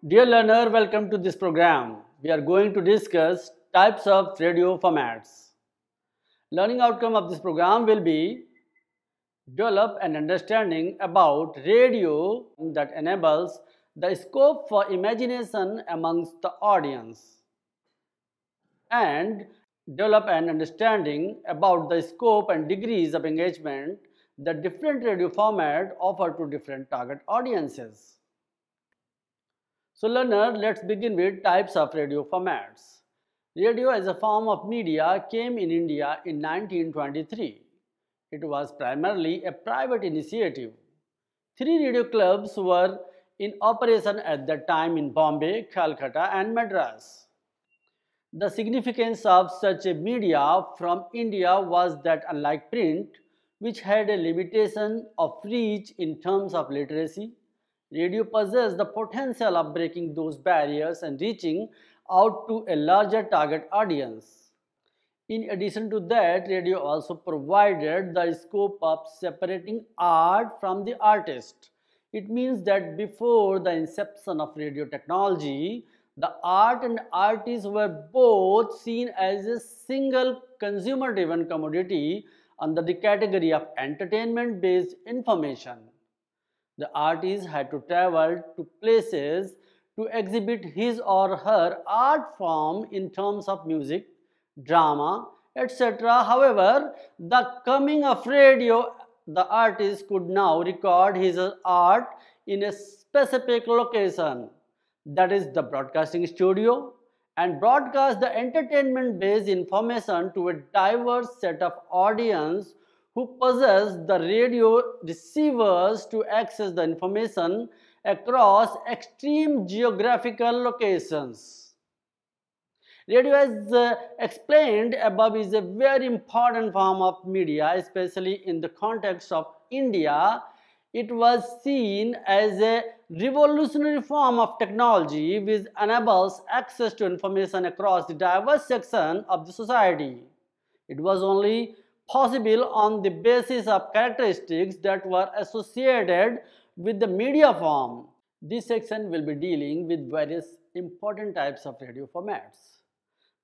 Dear learner, welcome to this program. We are going to discuss types of radio formats. Learning outcome of this program will be develop an understanding about radio that enables the scope for imagination amongst the audience and develop an understanding about the scope and degrees of engagement that different radio format offer to different target audiences. So learner, let's begin with types of radio formats. Radio as a form of media came in India in 1923. It was primarily a private initiative. Three radio clubs were in operation at that time in Bombay, Calcutta and Madras. The significance of such a media from India was that unlike print, which had a limitation of reach in terms of literacy, radio possessed the potential of breaking those barriers and reaching out to a larger target audience. In addition to that, radio also provided the scope of separating art from the artist. It means that before the inception of radio technology, the art and artists were both seen as a single consumer driven commodity under the category of entertainment based information. The artist had to travel to places to exhibit his or her art form in terms of music, drama, etc. However, the coming of radio, the artist could now record his art in a specific location, that is the broadcasting studio, and broadcast the entertainment based information to a diverse set of audience who possess the radio receivers to access the information across extreme geographical locations. Radio, as explained above, is a very important form of media, especially in the context of India. It was seen as a revolutionary form of technology which enables access to information across the diverse section of the society. It was only possible on the basis of characteristics that were associated with the media form. This section will be dealing with various important types of radio formats.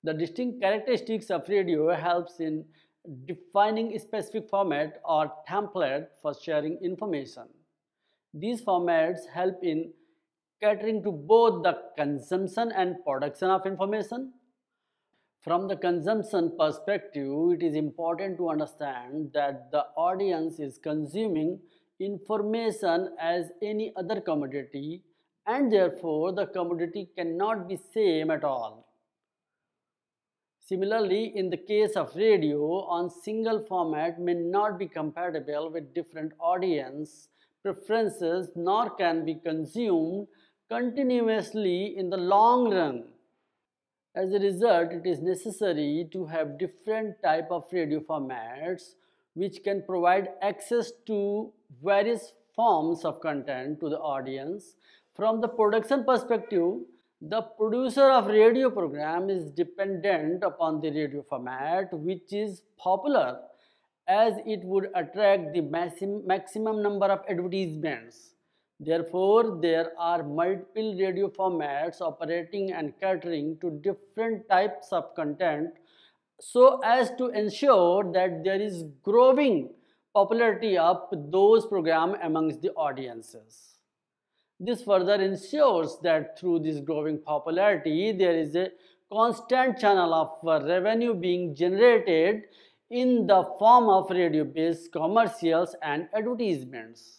The distinct characteristics of radio helps in defining a specific format or template for sharing information. These formats help in catering to both the consumption and production of information. From the consumption perspective, it is important to understand that the audience is consuming information as any other commodity, and therefore the commodity cannot be same at all. Similarly, in the case of radio, on single format may not be compatible with different audience preferences nor can be consumed continuously in the long run. As a result, it is necessary to have different type of radio formats which can provide access to various forms of content to the audience. From the production perspective, the producer of radio program is dependent upon the radio format which is popular, as it would attract the maximum number of advertisements. Therefore, there are multiple radio formats operating and catering to different types of content so as to ensure that there is growing popularity of those programs amongst the audiences. This further ensures that through this growing popularity, there is a constant channel of revenue being generated in the form of radio-based commercials and advertisements.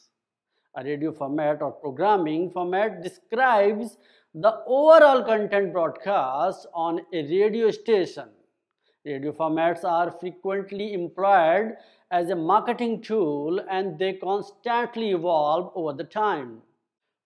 A radio format or programming format describes the overall content broadcast on a radio station. Radio formats are frequently employed as a marketing tool and they constantly evolve over the time.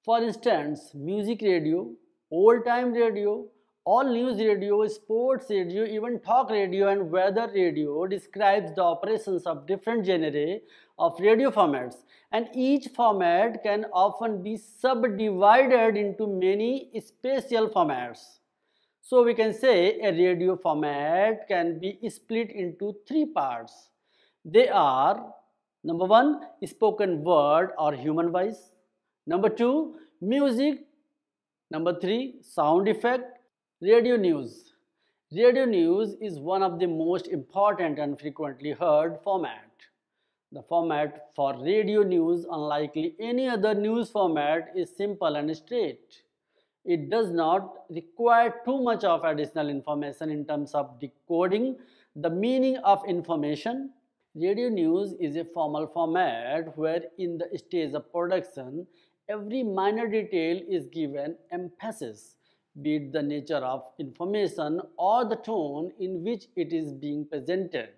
For instance, music radio, old-time radio, all news radio, sports radio, even talk radio and weather radio describes the operations of different genera of radio formats, and each format can often be subdivided into many special formats. So we can say a radio format can be split into three parts. They are: number one, spoken word or human voice; number two, music Number 3, sound effect. Radio news. Radio news is one of the most important and frequently heard format. The format for radio news, unlike any other news format, is simple and straight. It does not require too much of additional information in terms of decoding the meaning of information. Radio news is a formal format where in the stage of production, every minor detail is given emphasis, be it the nature of information or the tone in which it is being presented.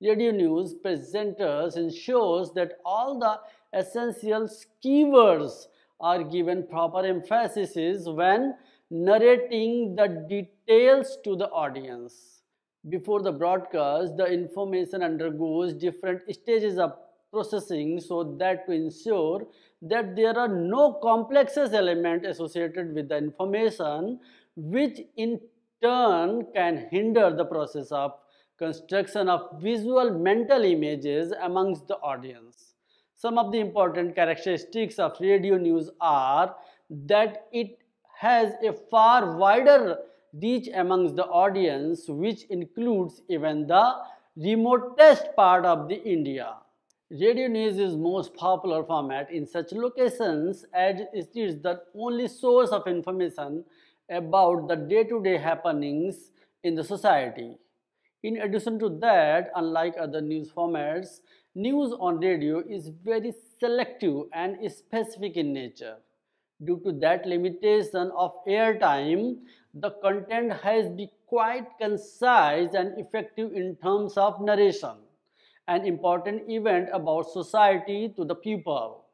Radio news presenters ensures that all the essential keywords are given proper emphasis when narrating the details to the audience. Before the broadcast, the information undergoes different stages of processing so that to ensure that there are no complex elements associated with the information, which in turn can hinder the process of construction of visual mental images amongst the audience. Some of the important characteristics of radio news are that it has a far wider reach amongst the audience, which includes even the remotest part of the India. Radio news is most popular format in such locations as it is the only source of information about the day-to-day happenings in the society. In addition to that, unlike other news formats, news on radio is very selective and specific in nature. Due to that limitation of airtime, the content has been quite concise and effective in terms of narration, an important event about society to the people.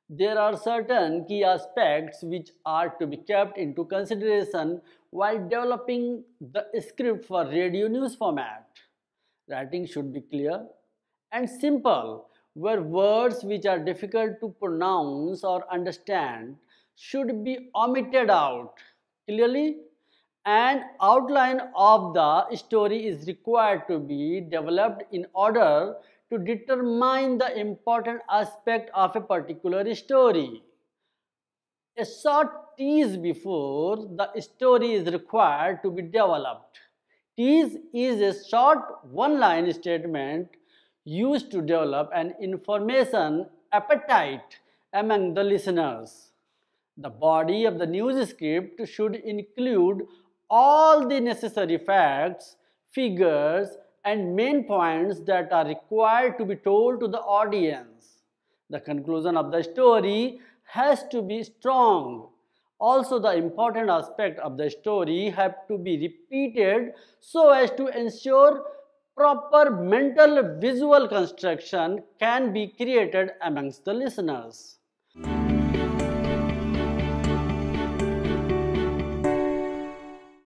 There are certain key aspects which are to be kept into consideration while developing the script for radio news format. Writing should be clear and simple, where words which are difficult to pronounce or understand should be omitted out clearly. An outline of the story is required to be developed in order to determine the important aspect of a particular story. A short tease before the story is required to be developed. Tease is a short one-line statement used to develop an information appetite among the listeners. The body of the news script should include all the necessary facts, figures, and main points that are required to be told to the audience. The conclusion of the story has to be strong. Also, the important aspect of the story have to be repeated so as to ensure proper mental visual construction can be created amongst the listeners.